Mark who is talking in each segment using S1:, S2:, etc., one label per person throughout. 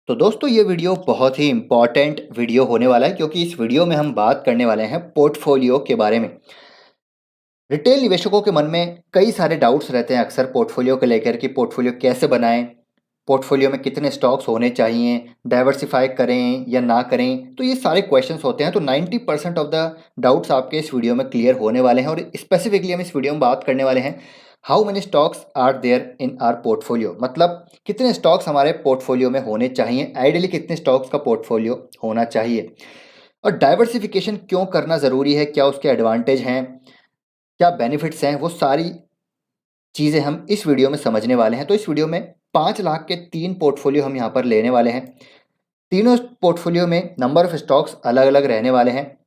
S1: तो दोस्तों ये वीडियो बहुत ही इम्पॉर्टेंट वीडियो होने वाला है क्योंकि इस वीडियो में हम बात करने वाले हैं पोर्टफोलियो के बारे में। रिटेल निवेशकों के मन में कई सारे डाउट्स रहते हैं अक्सर पोर्टफोलियो को लेकर कि पोर्टफोलियो कैसे बनाएं, पोर्टफोलियो में कितने स्टॉक्स होने चाहिए, डाइवर्सिफाई करें या ना करें। तो ये सारे क्वेश्चंस होते हैं। तो 90% ऑफ द डाउट्स आपके इस वीडियो में क्लियर होने वाले हैं और स्पेसिफिकली हम इस वीडियो में बात करने वाले हैं how many stocks are there in our portfolio. मतलब कितने स्टॉक्स हमारे पोर्टफोलियो में होने चाहिए, आइडियली कितने स्टॉक्स का पोर्टफोलियो होना चाहिए, और डाइवर्सिफिकेशन क्यों करना ज़रूरी है, क्या उसके एडवांटेज हैं, क्या बेनिफिट्स हैं, वो सारी चीज़ें हम इस वीडियो में समझने वाले हैं। तो इस वीडियो में 5 लाख के 3 पोर्टफोलियो हम यहाँ पर लेने वाले हैं। तीनों पोर्टफोलियो में नंबर ऑफ स्टॉक्स अलग अलग रहने वाले हैं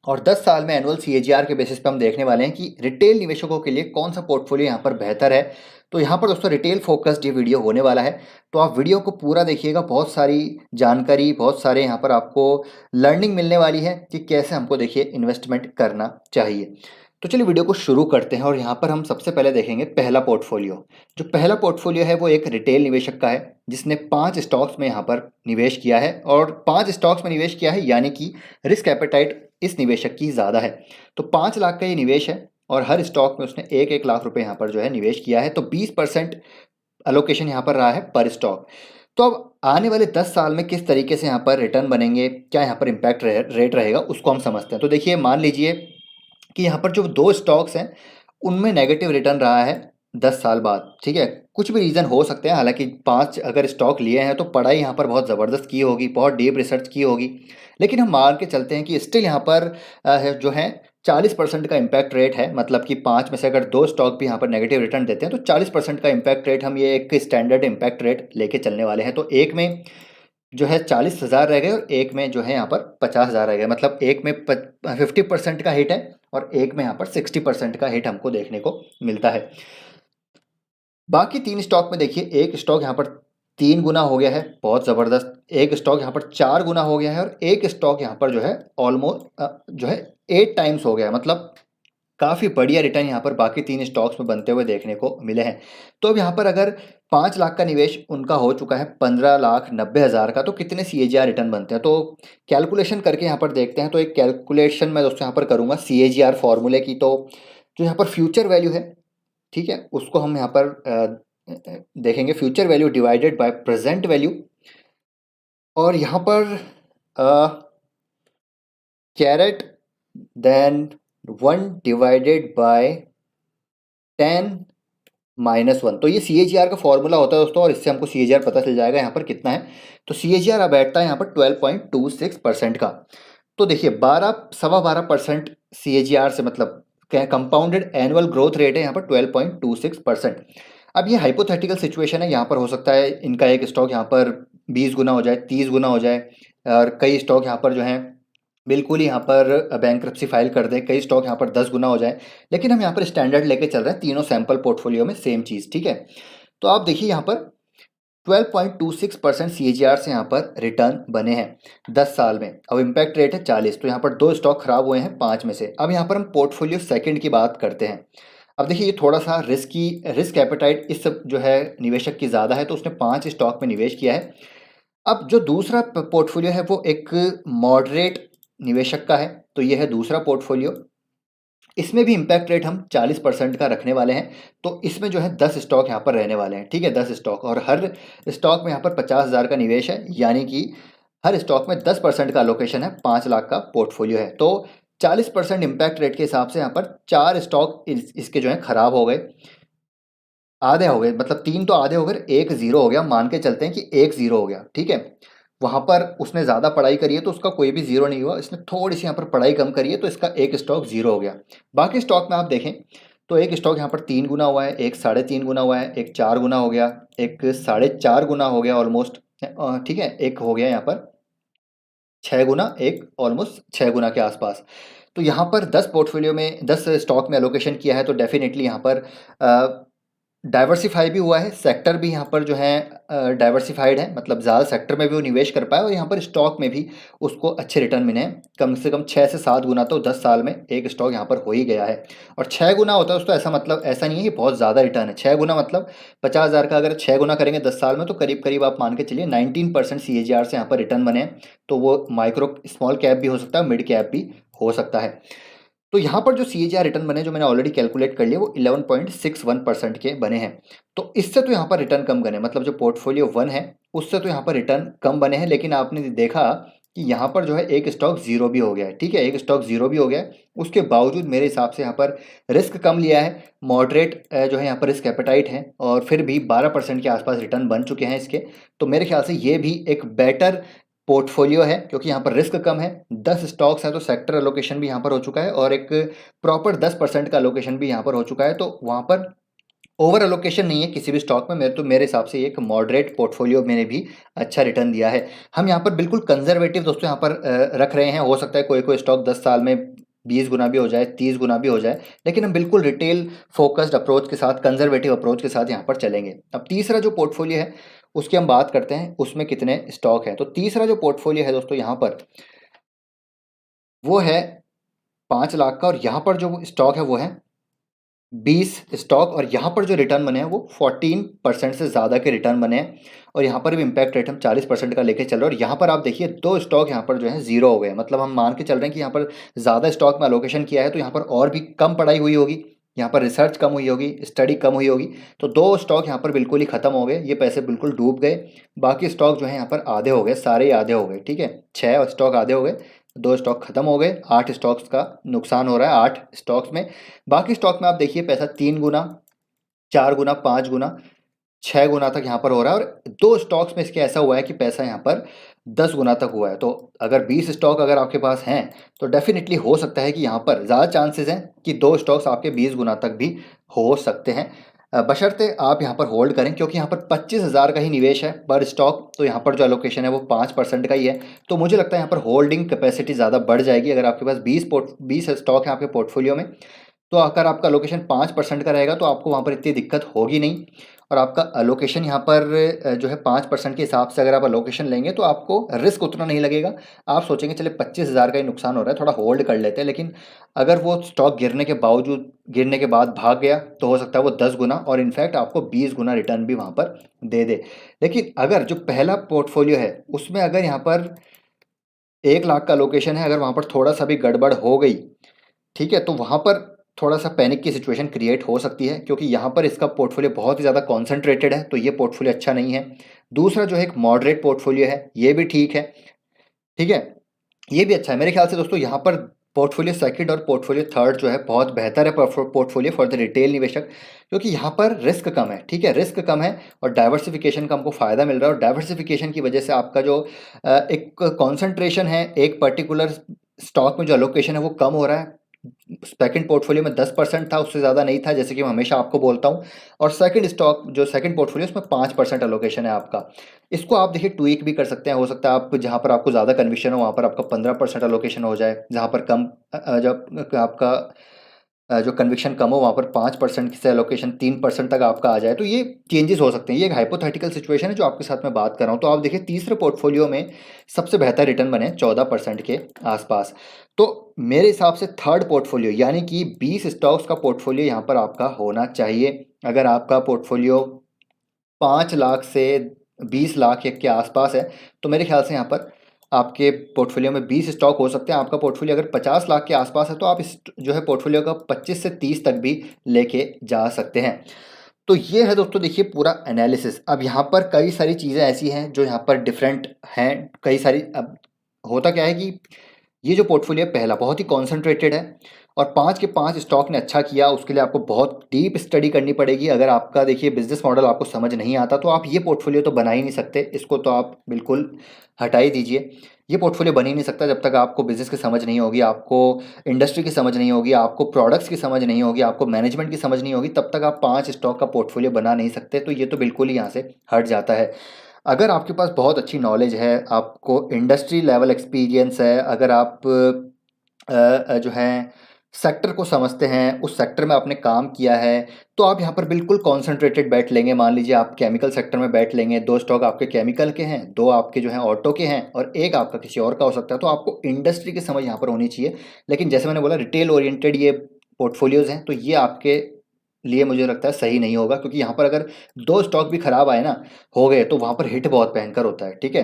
S1: और 10 साल में एनुअल CAGR के बेसिस पे हम देखने वाले हैं कि रिटेल निवेशकों के लिए कौन सा पोर्टफोलियो यहाँ पर बेहतर है। तो यहाँ पर दोस्तों रिटेल फोकस्ड ये वीडियो होने वाला है। तो आप वीडियो को पूरा देखिएगा, बहुत सारी जानकारी, बहुत सारे यहाँ पर आपको लर्निंग मिलने वाली है कि कैसे हमको देखिए इन्वेस्टमेंट करना चाहिए। तो चलिए वीडियो को शुरू करते हैं और यहाँ पर हम सबसे पहले देखेंगे पहला पोर्टफोलियो। जो पहला पोर्टफोलियो है वो एक रिटेल निवेशक का है जिसने 5 स्टॉक्स में यहाँ पर निवेश किया है, और 5 स्टॉक्स में निवेश किया है यानी कि रिस्क एपेटाइट इस निवेशक की ज़्यादा है। तो 5 लाख का ये निवेश है और हर स्टॉक में उसने 1-1 लाख रुपए यहाँ पर जो है निवेश किया है। तो 20% अलोकेशन यहाँ पर रहा है पर स्टॉक। तो अब आने वाले 10 साल में किस तरीके से यहाँ पर रिटर्न बनेंगे, क्या यहाँ पर इम्पैक्ट रेट रहेगा, उसको हम समझते हैं। तो देखिए मान लीजिए कि यहाँ पर जो 2 स्टॉक्स हैं उनमें नेगेटिव रिटर्न रहा है 10 साल बाद। ठीक है, कुछ भी रीज़न हो सकते हैं, हालांकि 5 अगर स्टॉक लिए हैं तो पढ़ाई यहाँ पर बहुत ज़बरदस्त की होगी, बहुत डीप रिसर्च की होगी। लेकिन हम मान के चलते हैं कि स्टिल यहाँ पर जो है 40% का इम्पैक्ट रेट है। मतलब कि 5 में से अगर 2 स्टॉक भी यहाँ पर नेगेटिव रिटर्न देते हैं तो 40% का इम्पैक्ट रेट, हम ये एक स्टैंडर्ड इम्पैक्ट रेट लेके चलने वाले हैं। तो एक में जो है 40,000 रह गए और एक में जो है यहाँ पर 50,000 रह गए। मतलब एक में 50% का हिट है और एक में यहाँ पर 60% का हिट हमको देखने को मिलता है। बाकी 3 स्टॉक में देखिए, एक स्टॉक यहाँ पर 3 गुना हो गया है, बहुत ज़बरदस्त। एक स्टॉक यहाँ पर 4 गुना हो गया है और एक स्टॉक यहाँ पर जो है ऑलमोस्ट जो है 8 टाइम्स हो गया है। मतलब काफ़ी बढ़िया रिटर्न यहाँ पर बाकी 3 स्टॉक्स में बनते हुए देखने को मिले हैं। तो अब यहाँ पर अगर 5 लाख का निवेश उनका हो चुका है 15,90,000 का, तो कितने CAGR रिटर्न बनते हैं। तो कैलकुलेशन करके यहाँ पर देखते हैं। तो एक कैलकुलेशन मैं दोस्तों यहाँ पर करूँगा CAGR फॉर्मूले की। तो जो यहाँ पर फ्यूचर वैल्यू है, ठीक है, उसको हम यहाँ पर देखेंगे, future value divided by present value. और यहाँ पर कैरेट देन 1/10-1। तो ये CAGR का फॉर्मूला होता है दोस्तों, और इससे हमको CAGR पता चल जाएगा यहाँ पर कितना है। तो CAGR अब बैठता है यहाँ पर 12.26% का। तो देखिए 12-12.25% CAGR से मतलब कंपाउंडेड एनुअल ग्रोथ रेट है यहाँ पर 12.26%। अब ये हाइपोथेटिकल सिचुएशन है, यहाँ पर हो सकता है इनका एक स्टॉक यहाँ पर 20 गुना हो जाए, 30 गुना हो जाए, और कई स्टॉक यहाँ पर जो हैं बिल्कुल ही यहाँ पर बैंक्रप्सी फाइल कर दें, कई स्टॉक यहाँ पर 10 गुना हो जाए। लेकिन हम यहाँ पर स्टैंडर्ड लेके चल रहे हैं, तीनों सैंपल पोर्टफोलियो में सेम चीज़। ठीक है, तो आप देखिए यहाँ पर 12.26% CAGR से यहाँ पर रिटर्न बने हैं 10 साल में। अब इम्पैक्ट रेट है 40। तो यहाँ पर 2 स्टॉक खराब हुए हैं 5 में से। अब यहाँ पर हम पोर्टफोलियो सेकंड की बात करते हैं। अब देखिए ये थोड़ा सा रिस्क एपेटाइट इस सब जो है निवेशक की ज़्यादा है, तो उसने 5 स्टॉक में निवेश किया है। अब जो दूसरा पोर्टफोलियो है वो एक मॉडरेट निवेशक का है। तो ये है दूसरा पोर्टफोलियो, इसमें भी इम्पैक्ट रेट हम 40% का रखने वाले हैं। तो इसमें जो है 10 स्टॉक यहाँ पर रहने वाले हैं। ठीक है, 10 स्टॉक, और हर स्टॉक में यहाँ पर 50,000 का निवेश है, यानी कि हर स्टॉक में 10% का अलोकेशन है। 5 लाख का पोर्टफोलियो है। तो 40% इम्पैक्ट रेट के हिसाब से यहाँ पर 4 स्टॉक इसके जो है खराब हो गए, आधे हो गए। मतलब 3 तो आधे हो गए, एक जीरो हो गया। मान के चलते हैं कि एक जीरो हो गया। ठीक है, वहाँ पर उसने ज़्यादा पढ़ाई करी है तो उसका कोई भी जीरो नहीं हुआ, इसने थोड़ी सी यहाँ पर पढ़ाई कम करी है तो इसका एक स्टॉक जीरो हो गया। बाकी स्टॉक में आप देखें तो एक स्टॉक यहाँ पर 3 गुना हुआ है, एक 3.5 गुना हुआ है, एक 4 गुना हो गया, एक 4.5 गुना हो गया ऑलमोस्ट। ठीक है, एक हो गया यहाँ पर 6 गुना, एक ऑलमोस्ट 6 गुना के आसपास। तो यहाँ पर 10 पोर्टफोलियो में 10 स्टॉक में एलोकेशन किया है, तो डेफिनेटली यहाँ पर डाइवर्सिफ़ाई भी हुआ है, सेक्टर भी यहाँ पर जो है डाइवर्सिफ़ाइड है, मतलब ज़्यादा सेक्टर में भी वो निवेश कर पाया और यहाँ पर स्टॉक में भी उसको अच्छे रिटर्न मिले हैं। कम से कम 6 से 7 गुना तो 10 साल में एक स्टॉक यहाँ पर हो ही गया है। और 6 गुना होता है दोस्तों, ऐसा मतलब ऐसा नहीं है कि बहुत ज़्यादा रिटर्न है। 6 गुना मतलब 50,000 का अगर 6 गुना करेंगे 10 साल में तो करीब-करीब आप मान के चलिए 19% सीएजीआर से यहाँ पर रिटर्न बने हैं। तो वो माइक्रो स्मॉल कैप भी हो सकता है, मिड कैप भी हो सकता है। तो यहाँ पर जो सीएजीआर रिटर्न बने, जो मैंने ऑलरेडी कैलकुलेट कर लिया, वो 11.61% के बने हैं। तो इससे तो यहाँ पर रिटर्न कम बने, मतलब जो पोर्टफोलियो 1 है उससे तो यहाँ पर रिटर्न कम बने हैं। लेकिन आपने देखा कि यहाँ पर जो है एक स्टॉक जीरो भी हो गया है, ठीक है, एक स्टॉक जीरो भी हो गया है। उसके बावजूद मेरे हिसाब से यहाँ पर रिस्क कम लिया है, मॉडरेट जो है यहाँ पर रिस्क एपेटाइट है, और फिर भी 12% के आसपास रिटर्न बन चुके हैं इसके। तो मेरे ख्याल से ये भी एक बेटर पोर्टफोलियो है, क्योंकि यहाँ पर रिस्क कम है। 10 स्टॉक्स हैं तो सेक्टर एलोकेशन भी यहाँ पर हो चुका है, और एक प्रॉपर 10% का एलोकेशन भी यहाँ पर हो चुका है। तो वहाँ पर ओवर एलोकेशन नहीं है किसी भी स्टॉक में। मेरे हिसाब से ये एक मॉडरेट पोर्टफोलियो मैंने भी अच्छा रिटर्न दिया है। हम यहाँ पर बिल्कुल कंजर्वेटिव दोस्तों यहाँ पर रख रहे हैं। हो सकता है कोई कोई स्टॉक 10 साल में 20 गुना भी हो जाए, 30 गुना भी हो जाए, लेकिन हम बिल्कुल रिटेल फोकस्ड अप्रोच के साथ, कंजर्वेटिव अप्रोच के साथ यहाँ पर चलेंगे। अब तीसरा जो पोर्टफोलियो है उसकी हम बात करते हैं, उसमें कितने स्टॉक हैं। तो तीसरा जो पोर्टफोलियो है दोस्तों यहाँ पर, वो है 5 लाख का, और यहाँ पर जो स्टॉक है वो है 20 स्टॉक, और यहाँ पर जो रिटर्न बने हैं वो 14% से ज़्यादा के रिटर्न बने हैं। और यहाँ पर भी इम्पैक्ट रेट हम 40% का लेके चल रहे हैं। और यहाँ पर आप देखिए 2 स्टॉक यहाँ पर जो है ज़ीरो हो गए, मतलब हम मान के चल रहे हैं कि यहाँ पर ज़्यादा स्टॉक में अलोकेशन किया है तो यहाँ पर और भी कम पढ़ाई हुई होगी, यहाँ पर रिसर्च कम हुई होगी, स्टडी कम हुई होगी। तो 2 स्टॉक यहाँ पर बिल्कुल ही ख़त्म हो गए, ये पैसे बिल्कुल डूब गए। बाकी स्टॉक जो है यहाँ पर आधे हो गए, सारे ही आधे हो गए, ठीक है। 6 स्टॉक आधे हो गए, 2 स्टॉक खत्म हो गए, 8 स्टॉक्स का नुकसान हो रहा है, 8 स्टॉक्स में। बाकी स्टॉक में आप देखिए पैसा 3 गुना, 4 गुना, 5 गुना, 6 गुना तक यहाँ पर हो रहा है। और 2 स्टॉक्स में इसके ऐसा हुआ है कि पैसा यहाँ पर 10 गुना तक हुआ है। तो अगर 20 स्टॉक अगर आपके पास हैं तो डेफिनेटली हो सकता है कि यहाँ पर ज़्यादा चांसेस हैं कि 2 स्टॉक्स आपके 20 गुना तक भी हो सकते हैं। बशर्ते आप यहाँ पर होल्ड करें, क्योंकि यहाँ पर 25,000 का ही निवेश है पर स्टॉक, तो यहाँ पर जो एलोकेशन है वो 5% का ही है। तो मुझे लगता है यहाँ पर होल्डिंग कैपेसिटी ज़्यादा बढ़ जाएगी। अगर आपके पास 20 स्टॉक है आपके पोर्टफोलियो में, तो अगर आपका एलोकेशन 5% का रहेगा तो आपको वहाँ पर इतनी दिक्कत होगी नहीं। और आपका एलोकेशन यहाँ पर जो है 5% के हिसाब से अगर आप एलोकेशन लेंगे तो आपको रिस्क उतना नहीं लगेगा। आप सोचेंगे चले 25,000 का ही नुकसान हो रहा है, थोड़ा होल्ड कर लेते हैं। लेकिन अगर वो स्टॉक गिरने के बाद भाग गया तो हो सकता है वो 10 गुना और इनफैक्ट आपको 20 गुना रिटर्न भी वहाँ पर दे दे। लेकिन अगर जो पहला पोर्टफोलियो है उसमें अगर यहाँ पर 1 लाख का एलोकेशन है, अगर वहाँ पर थोड़ा सा भी गड़बड़ हो गई, ठीक है, तो वहाँ पर थोड़ा-सा पैनिक की सिचुएशन क्रिएट हो सकती है, क्योंकि यहाँ पर इसका पोर्टफोलियो बहुत ही ज़्यादा कॉन्सन्ट्रेटेड है, तो ये पोर्टफोलियो अच्छा नहीं है। दूसरा जो है एक मॉडरेट पोर्टफोलियो है, ये भी ठीक है, ठीक है? ये भी अच्छा है। मेरे ख्याल से दोस्तों यहाँ पर पोर्टफोलियो सेकंड और पोर्टफोलियो थर्ड जो है बहुत बेहतर है पोर्टफोलियो फॉर द रिटेल निवेशक, क्योंकि यहाँ पर रिस्क कम है, ठीक है? रिस्क कम है और डाइवर्सिफिकेशन का हमको फ़ायदा मिल रहा है, और डाइवर्सिफिकेशन की वजह से आपका जो एक कॉन्सन्ट्रेशन है एक पर्टिकुलर स्टॉक में, जो एलोकेशन है वो कम हो रहा है। सेकंड पोर्टफोलियो में 10% था, उससे ज़्यादा नहीं था, जैसे कि मैं हमेशा आपको बोलता हूँ। और सेकंड स्टॉक जो सेकंड पोर्टफोलियो उसमें 5% एलोकेशन है आपका। इसको आप देखिए ट्वीक भी कर सकते हैं। हो सकता है आप जहाँ पर आपको ज़्यादा कन्विक्शन हो वहाँ पर आपका 15% एलोकेशन हो जाए, जहाँ पर कम जब आपका जो कन्विक्शन कम हो वहाँ पर 5% से एलोकेशन 3% तक आपका आ जाए। तो ये चेंजेस हो सकते हैं। ये एक हाइपोथेटिकल सिचुएशन है जो आपके साथ मैं बात कर रहा हूँ। तो आप देखिए तीसरे पोर्टफोलियो में सबसे बेहतर रिटर्न बने 14% के आसपास। तो मेरे हिसाब से थर्ड पोर्टफोलियो यानी कि 20 स्टॉक्स का पोर्टफोलियो यहाँ पर आपका होना चाहिए। अगर आपका पोर्टफोलियो 5 लाख से 20 लाख के आसपास है तो मेरे ख्याल से यहाँ पर आपके पोर्टफोलियो में 20 स्टॉक हो सकते हैं। आपका पोर्टफोलियो अगर 50 लाख के आसपास है तो आप इस जो है पोर्टफोलियो का 25 से 30 तक भी लेके जा सकते हैं। तो ये है दोस्तों देखिए पूरा एनालिसिस। अब यहाँ पर कई सारी चीज़ें ऐसी हैं जो यहाँ पर डिफरेंट हैं, कई सारी। अब होता क्या है कि ये जो पोर्टफोलियो पहला बहुत ही कॉन्सेंट्रेटेड है, और 5 के 5 स्टॉक ने अच्छा किया, उसके लिए आपको बहुत डीप स्टडी करनी पड़ेगी। अगर आपका देखिए बिजनेस मॉडल आपको समझ नहीं आता तो आप ये पोर्टफोलियो तो बना ही नहीं सकते, इसको तो आप बिल्कुल हटा ही दीजिए। ये पोर्टफोलियो बन ही नहीं सकता जब तक आपको बिजनेस की समझ नहीं होगी, आपको इंडस्ट्री की समझ नहीं होगी, आपको प्रोडक्ट्स की समझ नहीं होगी, आपको मैनेजमेंट की समझ नहीं होगी, तब तक आप 5 स्टॉक का पोर्टफोलियो बना नहीं सकते। तो ये तो बिल्कुल ही यहाँ से हट जाता है। अगर आपके पास बहुत अच्छी नॉलेज है, आपको इंडस्ट्री लेवल एक्सपीरियंस है, अगर आप जो है सेक्टर को समझते हैं, उस सेक्टर में आपने काम किया है, तो आप यहाँ पर बिल्कुल कॉन्सन्ट्रेटेड बैट लेंगे। मान लीजिए आप केमिकल सेक्टर में बैट लेंगे, 2 स्टॉक आपके केमिकल के हैं, 2 आपके जो हैं ऑटो के हैं और 1 आपका किसी और का हो सकता है। तो आपको इंडस्ट्री की समझ यहाँ पर होनी चाहिए। लेकिन जैसे मैंने बोला रिटेल ओरिएंटेड ये पोर्टफोलियोज़ हैं, तो ये आपके लिए मुझे लगता है सही नहीं होगा, क्योंकि यहाँ पर अगर 2 स्टॉक भी खराब आए ना, हो गए, तो वहाँ पर हिट बहुत भयंकर होता है, ठीक है?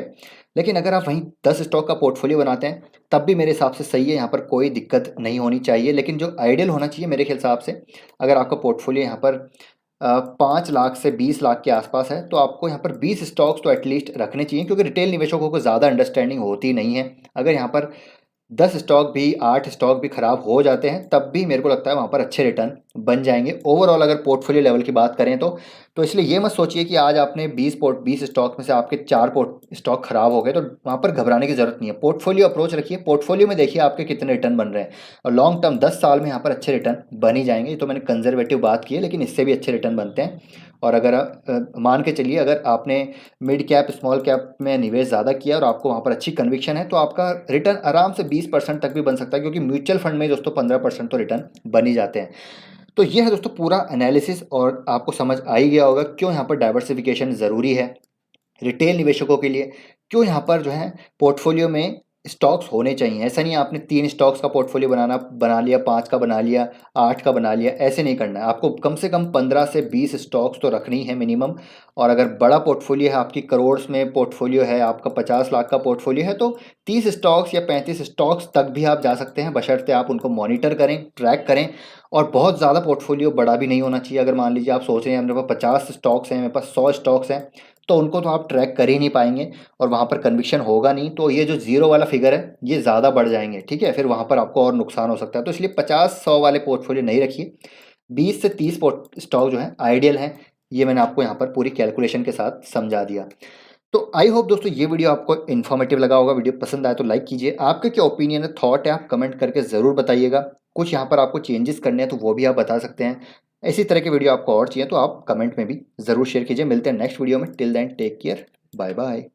S1: लेकिन अगर आप वहीं 10 स्टॉक का पोर्टफोलियो बनाते हैं, तब भी मेरे हिसाब से सही है, यहाँ पर कोई दिक्कत नहीं होनी चाहिए। लेकिन जो आइडियल होना चाहिए मेरे हिसाब से, अगर आपका पोर्टफोलियो यहाँ पर 5 लाख से 20 लाख के आसपास है, तो आपको यहाँ पर 20 स्टॉक्स तो एटलीस्ट रखने चाहिए, क्योंकि रिटेल निवेशकों को ज़्यादा अंडरस्टैंडिंग होती नहीं है। अगर यहाँ पर 10 स्टॉक भी 8 स्टॉक भी खराब हो जाते हैं, तब भी मेरे को लगता है वहाँ पर अच्छे रिटर्न बन जाएंगे ओवरऑल, अगर पोर्टफोलियो लेवल की बात करें तो इसलिए ये मत सोचिए कि आज आपने 20 स्टॉक में से आपके 4 स्टॉक खराब हो गए तो वहाँ पर घबराने की जरूरत नहीं है। पोर्टफोलियो अप्रोच रखिए, पोर्टफोलियो में देखिए आपके कितने रिटर्न बन रहे हैं, और लॉन्ग टर्म 10 साल में यहाँ पर अच्छे रिटर्न बन ही जाएंगे। ये तो मैंने कंजर्वेटिव बात की है, लेकिन इससे भी अच्छे रिटर्न बनते हैं। और अगर मान के चलिए, अगर आपने मिड कैप स्मॉल कैप में निवेश ज़्यादा किया और आपको वहाँ पर अच्छी कन्विक्शन है, तो आपका रिटर्न आराम से 20% तक भी बन सकता है, क्योंकि म्यूचुअल फंड में दोस्तों 15% तो रिटर्न बन ही जाते हैं। तो ये है दोस्तों पूरा एनालिसिस, और आपको समझ आ ही गया होगा क्यों यहाँ पर डाइवर्सिफिकेशन ज़रूरी है रिटेल निवेशकों के लिए, क्यों यहाँ पर जो है पोर्टफोलियो में स्टॉक्स होने चाहिए। ऐसा नहीं है आपने 3 स्टॉक्स का पोर्टफोलियो बना लिया, 5 का बना लिया, 8 का बना लिया, ऐसे नहीं करना है। आपको कम से कम 15 से 20 स्टॉक्स तो रखनी है मिनिमम। और अगर बड़ा पोर्टफोलियो है, आपकी करोड़ में पोर्टफोलियो है, आपका 50 लाख का पोर्टफोलियो है, तो 30 स्टॉक्स या 35 स्टॉक्स तक भी आप जा सकते हैं, बशर्ते आप उनको मॉनिटर करें, ट्रैक करें। और बहुत ज़्यादा पोर्टफोलियो बड़ा भी नहीं होना चाहिए। अगर मान लीजिए आप सोच रहे हैं मेरे पास 50 स्टॉक्स हैं, मेरे पास 100 स्टॉक्स हैं, तो उनको तो आप ट्रैक कर ही नहीं पाएंगे और वहाँ पर कन्विक्शन होगा नहीं। तो ये जो जीरो वाला फिगर है, ये ज़्यादा बढ़ जाएंगे, ठीक है? फिर वहाँ पर आपको और नुकसान हो सकता है। तो इसलिए 50-100 वाले पोर्टफोलियो नहीं रखिए, 20 से 30 स्टॉक जो है आइडियल हैं। ये मैंने आपको यहाँ पर पूरी कैलकुलेशन के साथ समझा दिया। तो आई होप दोस्तों ये वीडियो आपको इन्फॉर्मेटिव लगा होगा। वीडियो पसंद आए तो लाइक कीजिए। आपके क्या ओपिनियन है, थॉट है, आप कमेंट करके ज़रूर बताइएगा। कुछ यहाँ पर आपको चेंजेस करने हैं तो वो भी आप बता सकते हैं। इसी तरह के वीडियो आपको और चाहिए तो आप कमेंट में भी ज़रूर शेयर कीजिए। मिलते हैं नेक्स्ट वीडियो में। Till then take care, bye bye.